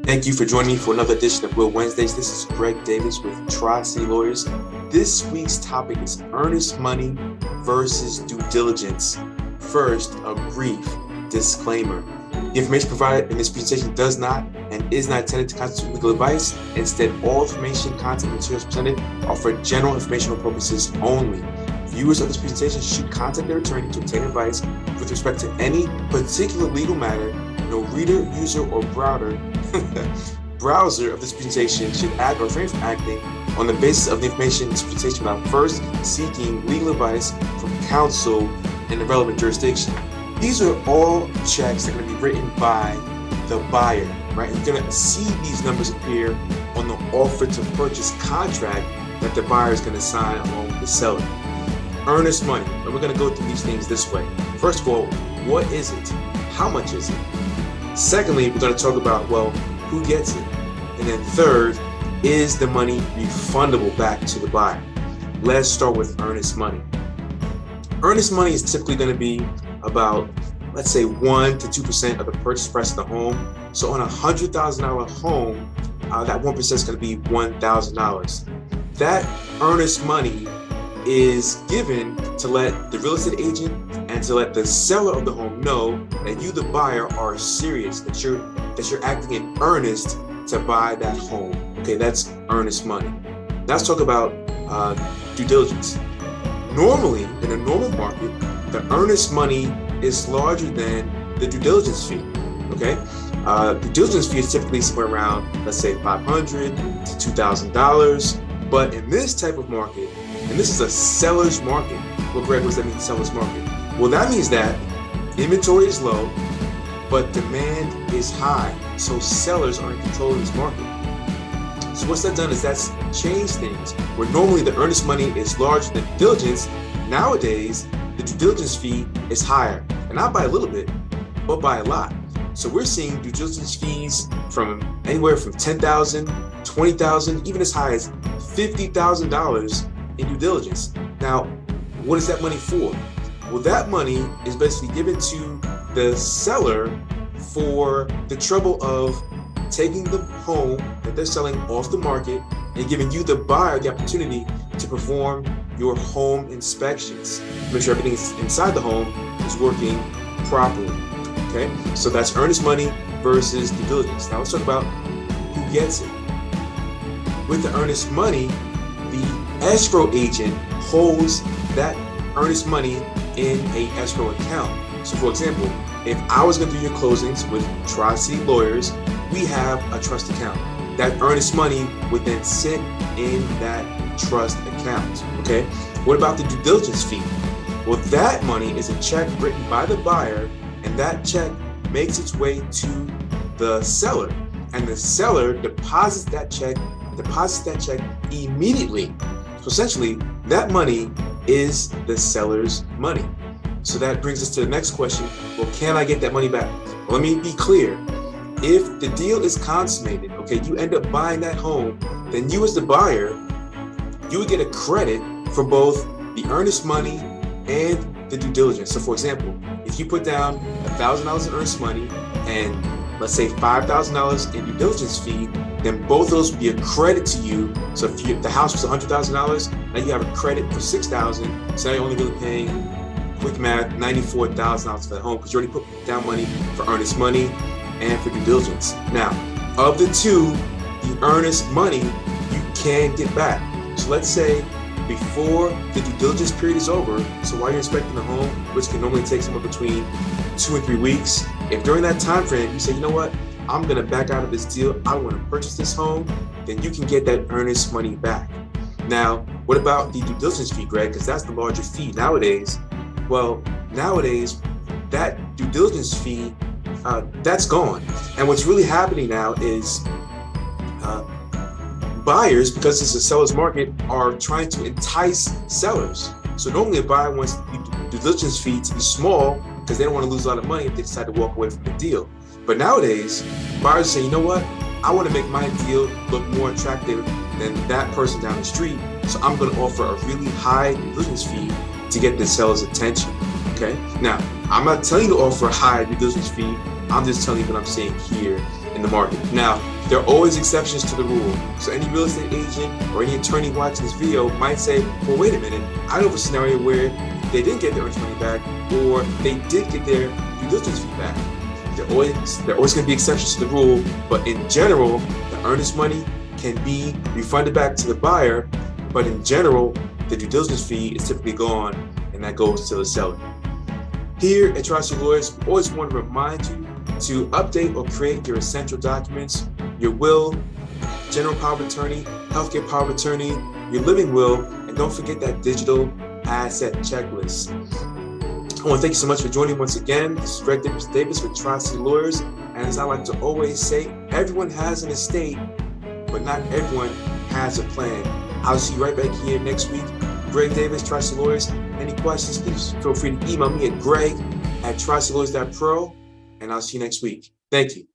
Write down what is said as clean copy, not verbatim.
Thank you for joining me for another edition of Will Wednesdays. This is Greg Davis with Tri-City Lawyers. This week's topic is earnest money versus due diligence. First, a brief disclaimer. The information provided in this presentation does not and is not intended to constitute legal advice. Instead, all information, content, and materials presented are for general informational purposes only. Viewers of this presentation should contact their attorney to obtain advice with respect to any particular legal matter. No reader, user, or browser of this presentation should act or refrain from acting on the basis of the information in this presentation without first seeking legal advice from counsel in the relevant jurisdiction. These are all checks that are going to be written by the buyer, right? You're going to see these numbers appear on the offer to purchase contract that the buyer is going to sign along with the seller. Earnest money, and we're going to go through these things this way. First of all, what is it? How much is it? Secondly, we're going to talk about, well, who gets it? And then third, is the money refundable back to the buyer? Let's start with earnest money. Earnest money is typically going to be about, let's say, 1 to 2% of the purchase price of the home. So on a $100,000 home, that 1% is going to be $1,000. That earnest money is given to let the real estate agent and to let the seller of the home know that you, the buyer, are serious, that you're acting in earnest to buy that home. Okay, that's earnest money. Now let's talk about due diligence. Normally, in a normal market, the earnest money is larger than the due diligence fee. Okay, due diligence fee is typically somewhere around, let's say, $500 to $2,000. But in this type of market, and this is a seller's market. Well, Greg, what does that mean, seller's market? Well, that means that inventory is low, but demand is high. So sellers are in control of this market. So what's that done is that's changed things. Where normally the earnest money is larger than due diligence, nowadays the due diligence fee is higher. And not by a little bit, but by a lot. So we're seeing due diligence fees from anywhere from $10,000, $20,000, even as high as $50,000 in due diligence. Now, what is that money for? Well, that money is basically given to the seller for the trouble of taking the home that they're selling off the market and giving you, the buyer, the opportunity to perform your home inspections. Make sure everything inside the home is working properly. Okay, so that's earnest money versus due diligence. Now let's talk about who gets it. With the earnest money, the escrow agent holds that earnest money in an escrow account. So for example, if I was going to do your closings with Tri-City Lawyers, we have a trust account. That earnest money would then sit in that trust account. Okay. What about the due diligence fee? Well, that money is a check written by the buyer, and that check makes its way to the seller, and the seller deposits that check immediately. So essentially, that money is the seller's money. So that brings us to the next question. Well, can I get that money back? Well, let me be clear. If the deal is consummated, okay, you end up buying that home, then you as the buyer, you would get a credit for both the earnest money and the due diligence. So for example, if you put down $1,000 in earnest money and let's say $5,000 in due diligence fee, then both of those would be a credit to you. So if the house was $100,000, now you have a credit for $6,000. So now you're only really paying, quick math, $94,000 for that home because you already put down money for earnest money and for due diligence. Now, of the two, the earnest money you can get back. So let's say before the due diligence period is over, so while you're inspecting the home, which can normally take somewhere between 2 and 3 weeks, if during that time frame you say, you know what, I'm going to back out of this deal, I want to purchase this home, then you can get that earnest money back. Now, what about the due diligence fee, Greg? Because that's the larger fee nowadays. Well, nowadays, that due diligence fee, that's gone. And what's really happening now is buyers, because it's a seller's market, are trying to entice sellers. So normally a buyer wants the due diligence fee to be small because they don't want to lose a lot of money if they decide to walk away from the deal. But nowadays, buyers say, you know what? I want to make my deal look more attractive than that person down the street. So I'm going to offer a really high due diligence fee to get the seller's attention. Okay. Now, I'm not telling you to offer a high due diligence fee. I'm just telling you what I'm seeing here in the market. Now, There are always exceptions to the rule. So any real estate agent or any attorney watching this video might say, well, wait a minute, I know of a scenario where they didn't get their earnest money back, or they did get their due diligence fee back. There are always going to be exceptions to the rule, but in general, the earnest money can be refunded back to the buyer, but in general, the due diligence fee is typically gone, and that goes to the seller. Here at Trusted Lawyers, we always want to remind you to update or create your essential documents, your will, general power of attorney, healthcare power of attorney, your living will, and don't forget that digital asset checklist. I want to thank you so much for joining once again. This is Greg Davis with Tri-City Lawyers, and as I like to always say, everyone has an estate, but not everyone has a plan. I'll see you right back here next week. Greg Davis, Tri-City Lawyers. Any questions, please feel free to email me at greg@tricitylawyers.pro, and I'll see you next week. Thank you.